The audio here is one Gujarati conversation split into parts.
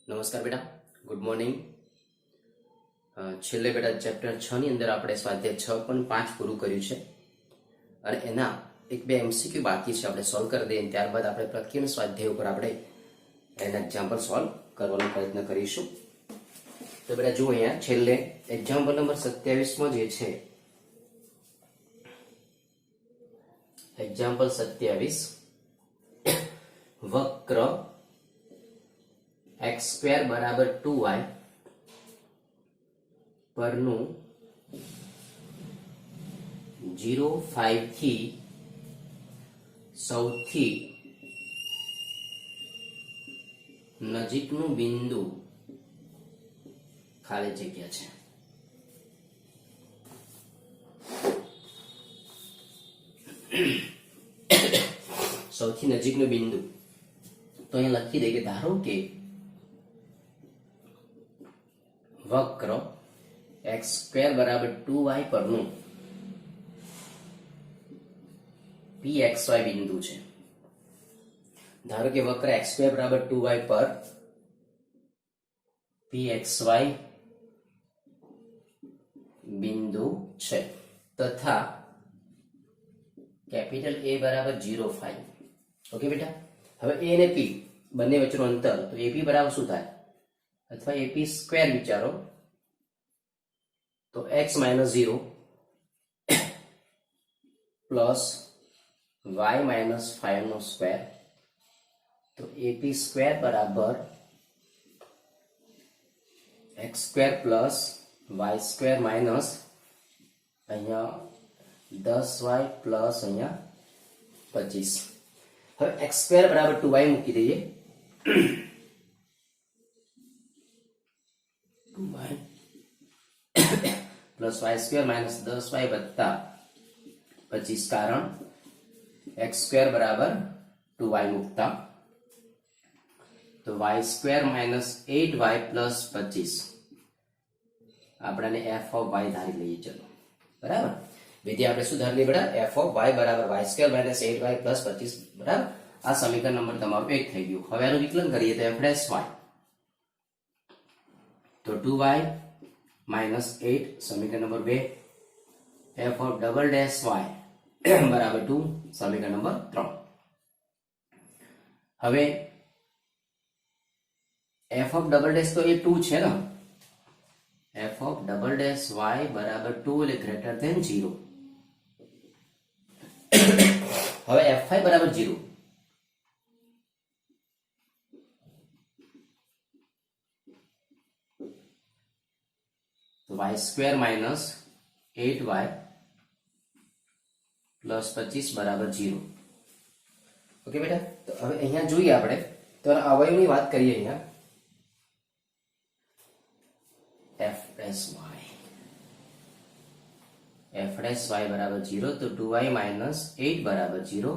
નમસ્કાર બેટા, ગુડ મોર્નિંગ. છેલ્લે બેટા ચેપ્ટર 6 ની અંદર આપણે સ્વાધ્યાય 6.5 પૂરું કર્યું છે અને એના એક બે એમસીક્યુ બાકી છે. આપણે સોલ્વ કરી દઈએ ત્યારબાદ આપણે પ્રકીર્ણ સ્વાધ્યાય ઉપર આપણે એના એક્ઝામ્પલ સોલ્વ કરવાનો પ્રયત્ન કરીશું. તો બેટા જુઓ, અહીંયા છેલ્લે એક્ઝામ્પલ નંબર 27 માં જે છે, એક્ઝામ્પલ 27, વક્ર x² બરાબર 2y પરનું 0, 5 થી સૌથી નજીકનું બિંદુ ખાલી જગ્યા છે. સૌથી નજીકનું બિંદુ તો અહીંયા લખી દે કે ધારો કે વક્ર x² બરાબર 2y પરનું pxy બિંદુ છે. ધારો કે વક્ર x² બરાબર 2y પર pxy બિંદુ છે તથા કેપિટલ A બરાબર 0, 5. ઓકે બેટા, હવે A અને P બંને વચ્ચેનું અંતર, તો AP બરાબર શું થાય, અથવા AP સ્ક્વેર વિચારો તો x - 0 પ્લસ y - 5 નો સ્ક્વેર, તો AP સ્ક્વેર બરાબર x² plus y square minus અહીંયા 10y પ્લસ અહીંયા 25. હવે x² બરાબર 2y મૂકી દઈએ, 2y plus y² minus 10y વત્તા 25, કારણ x² બરાબર 2y મૂકતા તો y² માઇનસ 8y પ્લસ 25 આપણને f ઓફ y ધારી લઈએ. ચલો બરાબર, વિધિ આપણે શું ધારી લઈએ બેટા, f ઓફ y બરાબર y² માઇનસ 8y પ્લસ 25. બરાબર, આ સમીકરણ નંબર તમારું 1 થઈ ગયું. હવે આનું વિકલન કરીએ તો f ડેશ y, તો 2y માઇનસ 8 સમીકરણ number 2, f of double dash y બરાબર 2 સમીકરણ નંબર 3. હવે f ઓફ ડબલ ડેશ તો એ 2 છે ને, f of double dash y બરાબર 2 એટલે ગ્રેટર ધેન 0. હવે f5 બરાબર 0, તો y² માઇનસ 8y પ્લસ 25 બરાબર 0. ઓકે બેટા, તો હવે અહીંયા જોઈએ આપણે તો અવયવની વાત કરીએ. અહીંયા f ડેશ y બરાબર 0, તો 2y માઇનસ 8 બરાબર 0,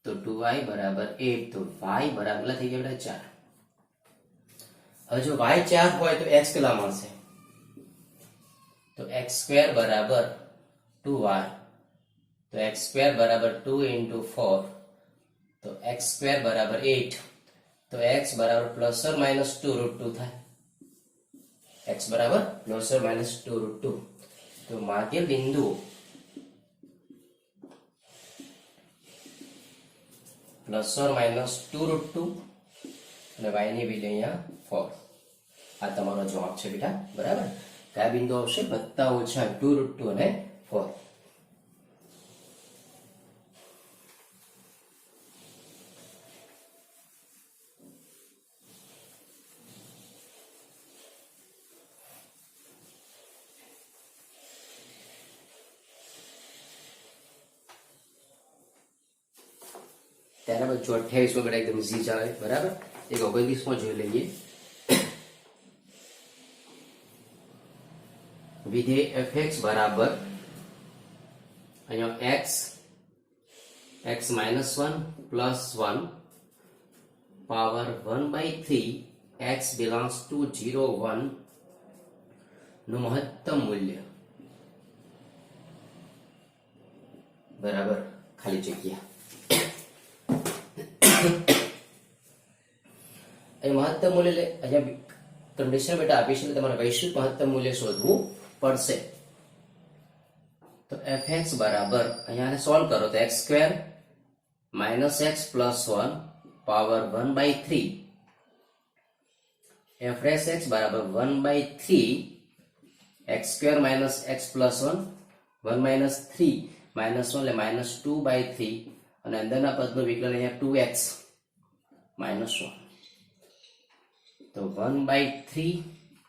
તો 2y બરાબર 8, તો y બરાબર થઈ ગયા બેટા 4. હવે જો y 4 હોય તો x કેટલા મળશે, તો x² બરાબર 2y, તો x² બરાબર 2 into 4, તો x² બરાબર 8, તો x બરાબર પ્લસ ઓર માઇનસ 2√2 થાય. x બરાબર પ્લસ ઓર માઇનસ 2√2, તો માધ્ય બિંદુ પ્લસ ઓર માઇનસ 2√2 અને y ની વેલ્યુ અહીંયા 4. આ તમારો જવાબ છે બેટા. બરાબર, કયા બિંદુ આવશે, વત્તા ઓછા 2√2 અને 4. ત્યારબાદ 28 માં બેટા એકદમ ઈઝી ચાલે. બરાબર, એક 29 માં જોઈ લઈએ. વિધેય fx બરાબર અહીંયા x -1 plus 1 power 1/3 x belongs to 0, 1 નું મહત્તમ મૂલ્ય બરાબર ખાલી જગ્યા અહીં મહત્તમ મૂલ્ય લે, અહીંયા કન્ડિશન બેટા આપી છે, તમારે વૈશ્વિક મહત્તમ મૂલ્ય શોધવું પડશે. તો fx બરાબર અહીંયા સોલ્વ કરો તો x square minus x plus 1 power 1/3 f dash x બરાબર 1/3 x square minus x plus 1 1 minus 3 minus 1 એટલે માઇનસ 2/3 અને અંદરના પદનું વિકલન અહીંયા 2x માઇનસ 1 તો 1/3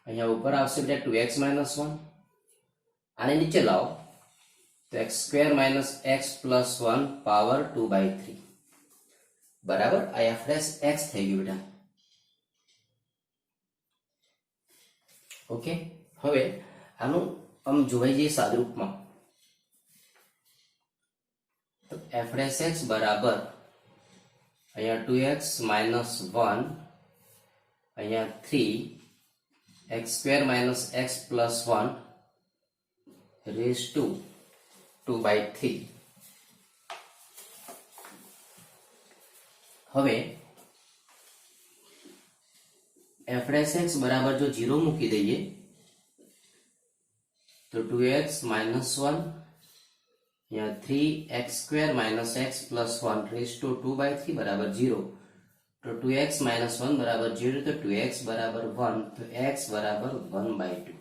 અહીંયા ઉપર આવશે બેટા 2x માઇનસ 1 આને નીચે લાવો તો x square minus x plus 1 power 2/3 બરાબર આ f dash x થઈ ગયું બેટા. ઓકે, હવે આનું આમ જોવાઈ જઈએ સાદરૂપમાં તો f dash x બરાબર અહીંયા 2x માઇનસ 1 અહીંયા 3 x square minus x plus 1 raise to 2/3. હવે f dash x બરાબર જો 0 મૂકી દઈએ તો 2x માઇનસ 1 यहाँ 3x square minus x plus 1 raise to 2/3 बराबर 0 तो 2x माइनस 1 बराबर 0 तो 2x बराबर 1 तो x बराबर 1/2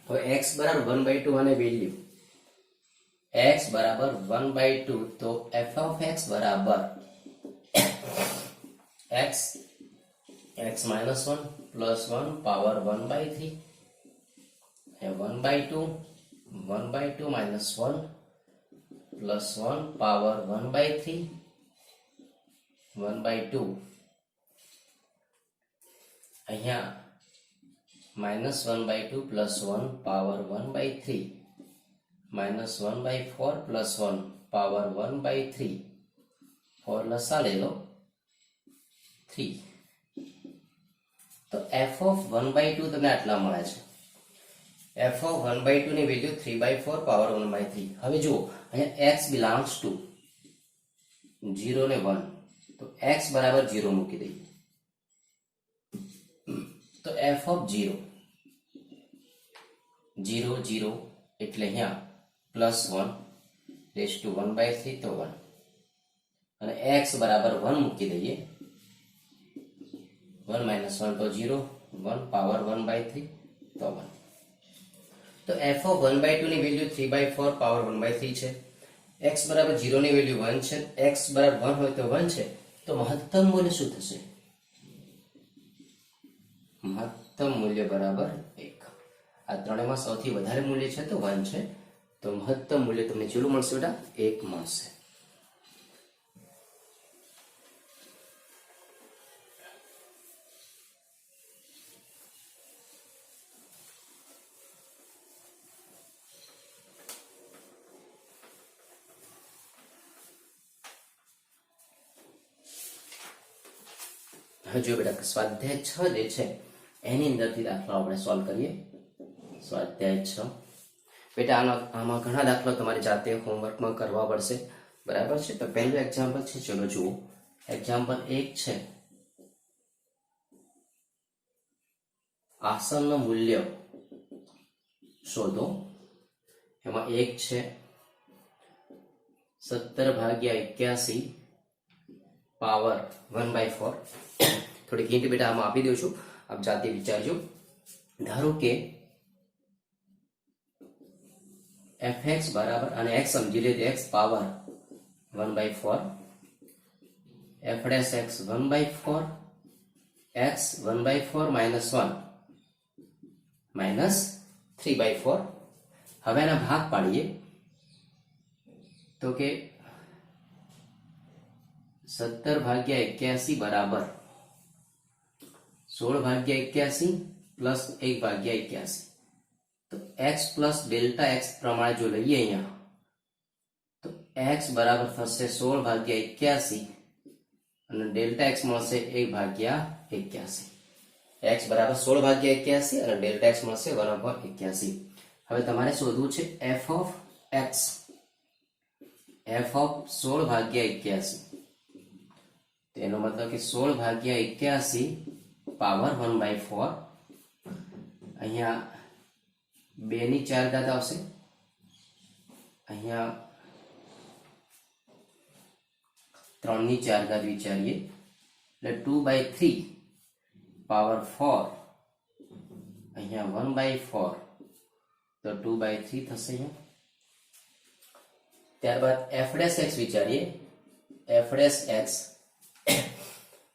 तो x बराबर 1/2 અને વેલ્યુ x बराबर 1/2 तो f of x बराबर x x minus 1 plus 1 power 1/3 1/2 1/2 minus 1 plus 1 power 1/3 1/2 અહીંયા minus 1/2 plus 1 power 1/3 minus 1/4 plus 1 power 1/3 4 લસા લે લો 3 તો f of 1/2 તમને આટલા મળે છે. f of 1/2 ની વેલ્યુ 3/4 પાવર 1/3. હવે જુઓ અહીંયા x belongs to 0 ને 1 તો x બરાબર 0 મૂકી દઈએ તો f of 0 0 0 એટલે અહીંયા પ્લસ 1 રેઝ ટુ 1/3 તો 1 અને x બરાબર 1 મૂકી દઈએ 1 minus 1 તો 0 1 પાવર 1/3 તો 1 तो f of 1/2 ની વેલ્યુ 3/4 પાવર 1/3 છે. x બરાબર 0 ની વેલ્યુ 1 છે. x બરાબર 1 હોય તો 1 છે તો મહત્તમ મૂલ્ય શું થશે? મહત્તમ મૂલ્ય બરાબર 1. આ ત્રણેયમાં સૌથી વધારે મૂલ્ય છે તો 1 છે તો મહત્તમ મૂલ્ય તમને કેટલું મળશે બેટા? 1 મળશે. જો બેટા સ્વાધ્યાય 6 જે છે એની અંદરથી દાખલાઓ આપણે સોલ્વ કરીએ. સ્વાધ્યાય 6 બેટા આમાં ઘણા દાખલા તમારી જાતે હોમવર્કમાં કરવા પડશે, બરાબર છે. તો પહેલું એક્ઝામ્પલ છે, ચલો જુઓ. એક્ઝામ્પલ 1 છે આસનનું મૂલ્ય શોધો. એમાં 1 છે 17/81 પાવર 1/4. થોડી હિન્ટ બેટા આમાં આપી દઉં છું, આપ જાતે વિચારજો. ધારો કે fx બરાબર અને x સમજી લે x power 1/4 f dash x 1/4 x 1/4 minus 1 minus 3/4. હવે એના ભાગ પાડીએ તો કે 17/81 બરાબર 16/81 પ્લસ 1/81. તો x પ્લસ ડેલ્ટા x પ્રમાણે જો લઈએ અહીંયા તો x બરાબર થશે 16/81 અને ડેલ્ટા x મળશે 1/81. x બરાબર 16/81 અને ડેલ્ટા x મળશે 1/81. હવે તમારે શોધવું છે f of x. f of 16/81 તેનો મતલબ કે 16 ભાગ્યા 81 પાવર 1/4. અહીંયા 2 ની 4 ઘાત આવશે, અહીંયા 3 ની 4 ઘાત વિચારીએ એટલે 2/3 પાવર 4, અહીંયા 1/4 તો 2/3 થશે અહીંયા. ત્યારબાદ f' વિચારીએ, f'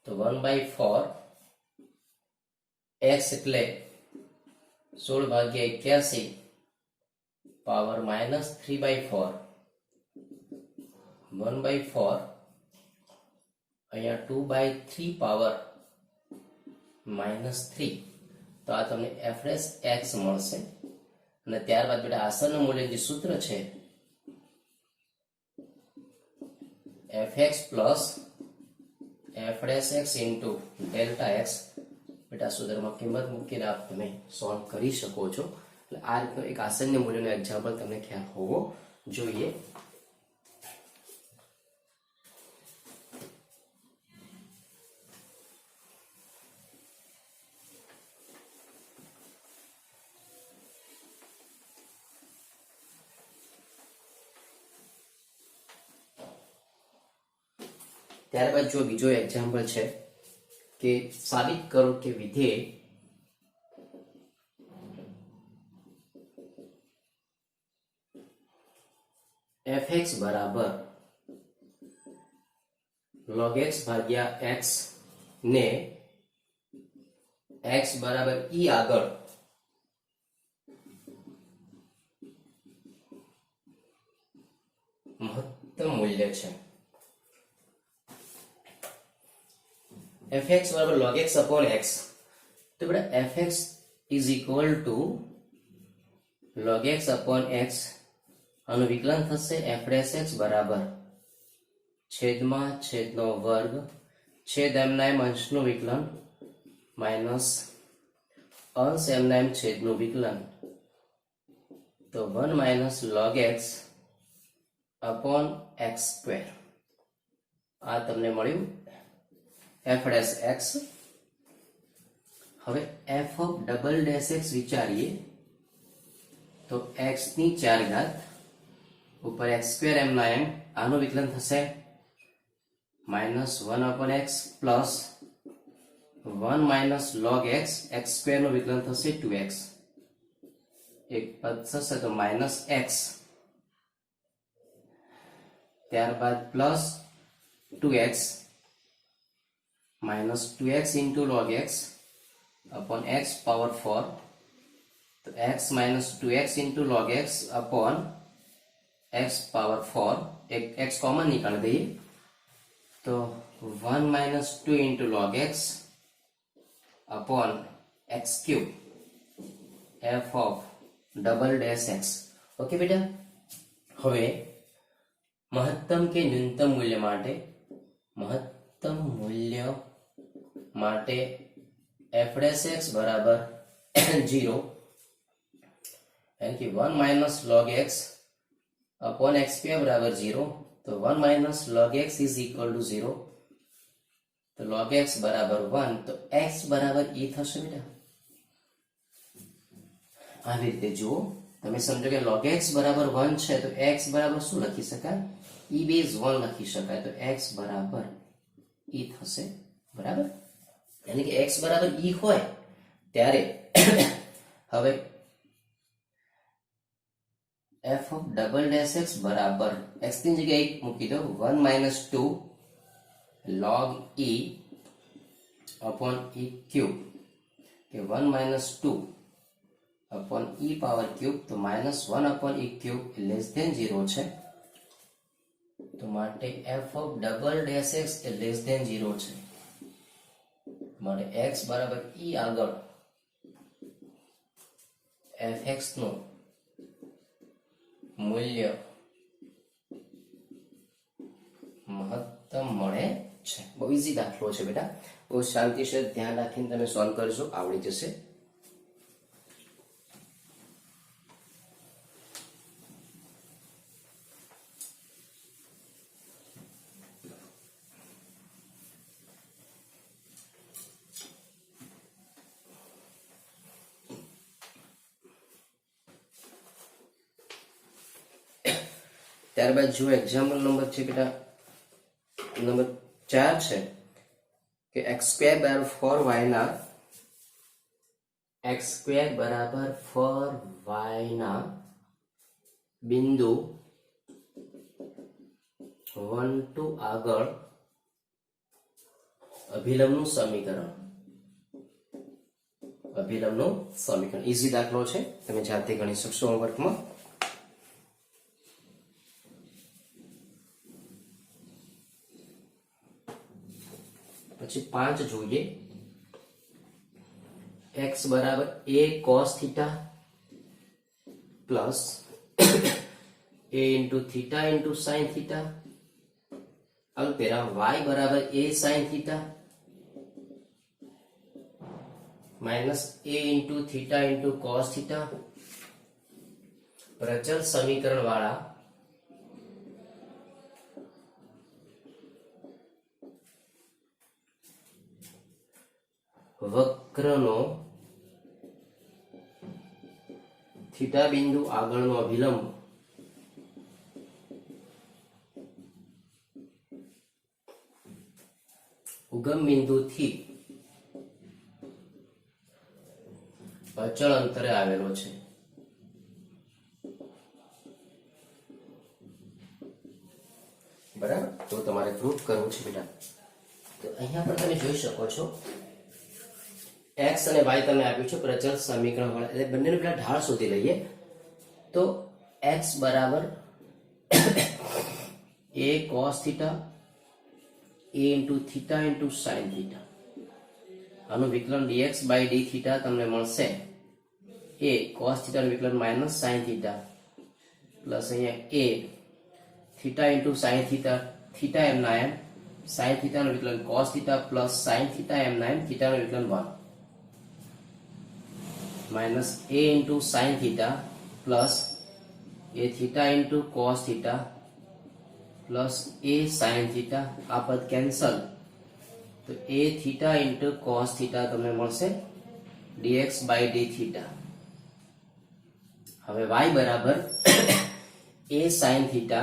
તો 1/4 x એટલે 16 ભાગ્યા 81 પાવર -3/4, 1/4 અહીંયા 2/3 પાવર -3. તો આ તમને f' મળશે. અને ત્યારબાદ બેટા આસનનું મૂલ્ય જે સૂત્ર છે fx plus f' into delta x, બેટા સૂત્રમાં કિંમત મૂકીને આપ તમે સોલ્વ કરી શકો છો. એટલે આ રીતનો એક આસન્ય મૂલ્યનો એક્ઝામ્પલ તમને ખ્યાલ હોવો જોઈએ. ત્યારબાદ જો બીજો એક્ઝામ્પલ છે કે સાબિત કરો કે વિધેય fx બરાબર log x ભાગ્યા x ને x બરાબર e આગળ મહત્તમ મૂલ્ય છે. fx બરાબર log x upon x, તો બેટા fx is equal to log x upon x, આનું વિકલન થશે f' બરાબર છેદમાં છેદનો વર્ગ છેદ એમના એમ અંશનું વિકલન માઇનસ અંશ એમના એમ છેદનું વિકલન, તો 1 minus log x upon x square. આ તમને મળ્યું f'(x). હવે f'(x) વિચારીએ તો x ની 4 ઘાત ઉપર x સ્ક્વેર એમના એમ, આનું વિકલન થશે -1/x plus 1 minus log x, x square નું વિકલન થશે 2x, એક પદ થશે તો -x, ત્યારબાદ plus 2x minus 2x into log x upon x power 4, तो x minus 2x into log x upon x power 4, एक x कॉमन निकाल दिए तो 1 minus 2 into log x upon x cube f of double dash x. Okay बेटा, હવે મહત્તમ કે ન્યૂનતમ મૂલ્ય માટે મહત્તમ મૂલ્ય માટે f'(x) બરાબર 0, यानी कि 1 minus log x upon x square बराबर 0, तो 1 minus log x is equal to 0, तो log x बराबर 1, तो x बराबर e થશે બેટા. આવી રીતે જુઓ, તમે સમજો કે log x બરાબર 1 છે તો x બરાબર શું લખી શકાય, e બેઝ 1 લખી શકાય, તો x બરાબર e થશે. બરાબર, यानी कि x બરાબર e હોય ત્યારે હવે f of double dash x બરાબર x ની જગ્યાએ મૂકી દો 1 minus 2 log e upon e cube, કે 1 minus 2 upon e power cube, તો -1 upon e cube less than 0 છે, તો માટે f of double dash x A less than 0 છે, માટે x બરાબર e આગળ fx નું મૂલ્ય મહત્તમ મળે છે. બહુ ઈઝી દાખલો છે બેટા, બહુ શાંતિથી ધ્યાન રાખીને તમે સોલ્વ કરજો, આવડી જશે. ત્યારબાદ જો એક્ઝામ્પલ નંબર છે બેટા નંબર 4 છે કે x² બરાબર 4y ના x² બરાબર 4y ના બિંદુ 1 2 આગળ અભિલંબનું સમીકરણ ઈઝી દાખલો છે, તમે જાતે ગણી શકશો હોમવર્કમાં. પછી 5 જોઈએ. x બરાબર a cos theta plus a into theta into sin theta અલ્પેરા y બરાબર a sin theta minus a into theta into cos theta પ્રચલ સમીકરણ વાળા વક્રનો થીટા બિંદુ આગળનો અભિલંબ ઉગમ બિંદુથી અચળ અંતરે આવેલો છે. બરાબર, તો તમારે પ્રૂફ કરવું છે બેટા. તો અહીંયા પણ તમે જોઈ શકો છો x અને y તમે આપ્યું છે પ્રચલ સમીકરણ વાળા, એટલે બંનેનો પેલા ઢાળ શોધી લઈએ. તો x બરાબર a cos theta a into theta into sin theta આનું વિકલન dx by d theta તમને મળશે a cos theta નું વિકલન minus sin theta પ્લસ અહીંયા a theta into sin theta theta m ના m sin theta નું વિકલન cos theta plus sin theta m ના m theta નું વિકલન 1 minus a into sin theta plus a theta into cos theta plus a sin theta આ પદ કેન્સલ, તો a theta into cos theta તમને મળશે dx by d theta. હવે y બરાબર a sin theta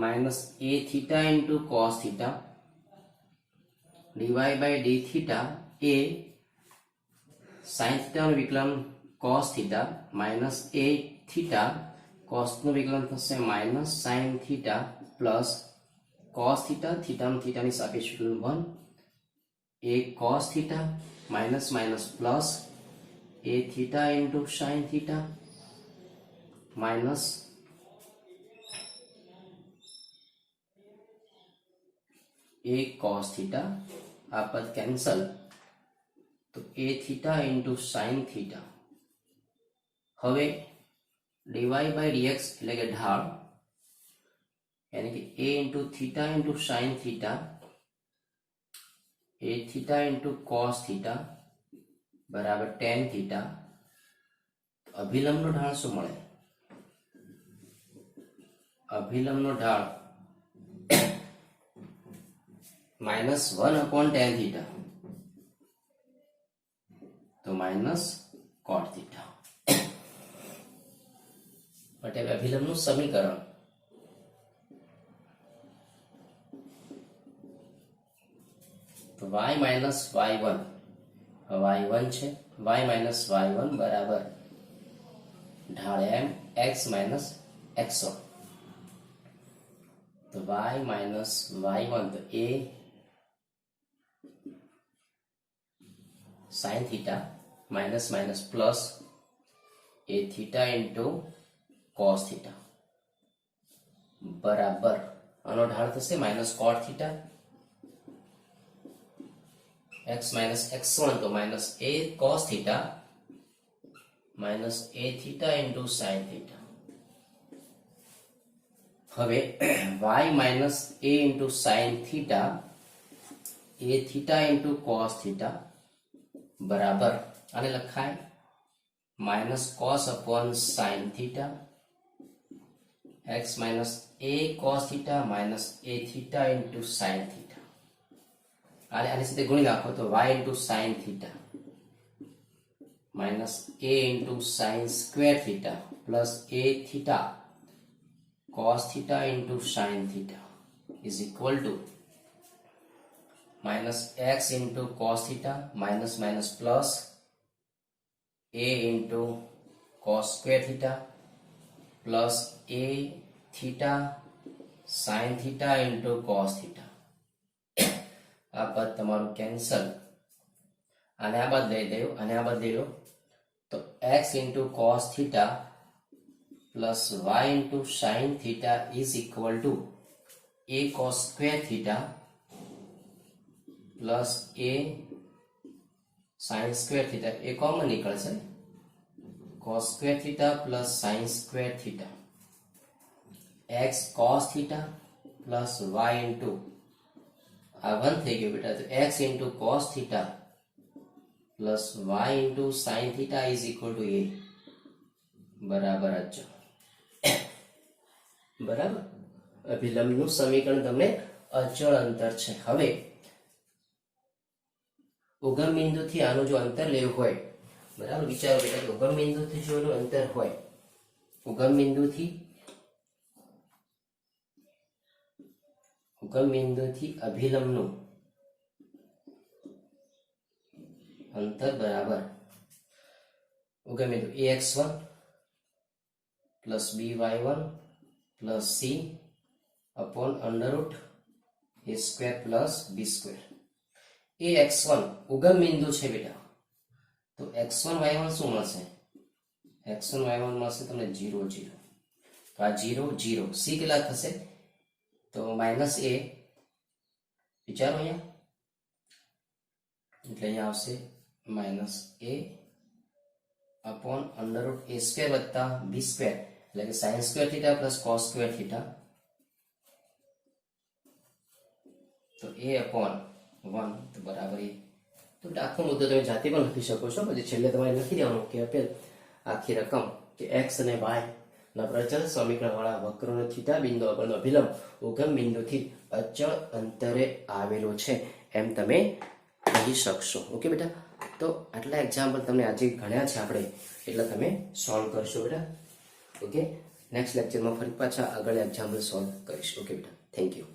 minus a theta into cos theta dy by d theta a sin theta નું વિકલન cos theta minus a theta cos નું વિકલન થશે minus sin theta plus cos theta theta નું theta ની સાપેક્ષ વિકલન 1 a cos theta minus minus plus a theta into sin theta minus a cos theta આ પદ કેન્સલ, તો a theta into sin theta. હવે dy by dx એટલે કે ઢાળ यानी कि a into theta into sin theta a theta into cos theta बराबर tan theta. અભિલંબનો ઢાળ શું મળે? અભિલંબનો ઢાળ -1 upon tan theta, तो माइनस cot थीटा. એટલે અભિલંબનું સમીકરણ તો y minus y1 y1 છે y minus y1 બરાબર ઢાળ m x minus x1, તો y minus y1 તો a sin theta minus minus plus a theta into cos theta બરાબર આનો ઢાળ થશે minus cot theta x minus x1 તો minus a cos theta minus a theta into sin theta. હવે y minus a into sin theta a theta into cos theta બરાબર આને લખાય minus cos upon sin theta x minus a cos theta minus a theta into sin theta. આની સાથે ગુણી નાખો તો y into sin theta minus a into sin square theta plus a theta cos theta into sin theta is equal to minus x into cos theta minus minus plus a into cos square theta plus a theta sin theta into cos theta. આ પદ તમારું કેન્સલ અને આ બાદ લઈ દો અને આ બાદ લઈ લો તો x into cos theta plus y into sin theta is equal to a cos square theta plus a sin square theta. A common નીકળશે cos square theta plus sin square theta. x cos theta plus y into આ 1 થઈ ગયું બેટા તો x into cos theta plus y into sin theta is equal to a બરાબર અચળ. બરાબર અભિલંબનું સમીકરણ તમને અચળ અંતર છે. હવે ઉગમ બિંદુથી આનું જો અંતર લેવું હોય બરાબર વિચારો બેટા કે ઉગમ બિંદુથી જો એનું અંતર હોય ઉગમ બિંદુથી અભિલંબનું અંતર બરાબર ઉગમ બિંદુ ax1 plus by1 plus c upon under root a square plus b square. ax1 ઉગમ બિંદુ છે બેટા તો x1 y1 શું મળશે x1 y1 મળશે તમને 0 0 તો આ 0 0 c કેટલા થશે તો માઇનસ a વિચારો અહીંયા એટલે અહીંયા આવશે minus a upon under root a square વત્તા b square એટલે કે sin square theta plus cos square theta તો a upon 1 તો બરાબર a. તો આખો મુદ્દો તમે જાતે પણ લખી શકો છો પછી છેલ્લે તમારે લખી દેવાનું કે આપેલ આખી રકમ કે x અને y ના પ્રચલ સમીકરણ વાળા વક્રનો થીટા બિંદુ પરનો અભિલંબ ઉગમ બિંદુથી અચળ અંતરે આવેલો છે એમ તમે કહી શકશો. ઓકે બેટા તો આટલા એક્ઝામ્પલ તમને આજે ગણ્યા છે આપણે એટલે તમે સોલ્વ કરશો બેટા. ઓકે નેક્સ્ટ લેક્ચરમાં ફરી પાછા આગળ એક્ઝામ્પલ સોલ્વ કરીશું. ઓકે બેટા થેન્ક યુ.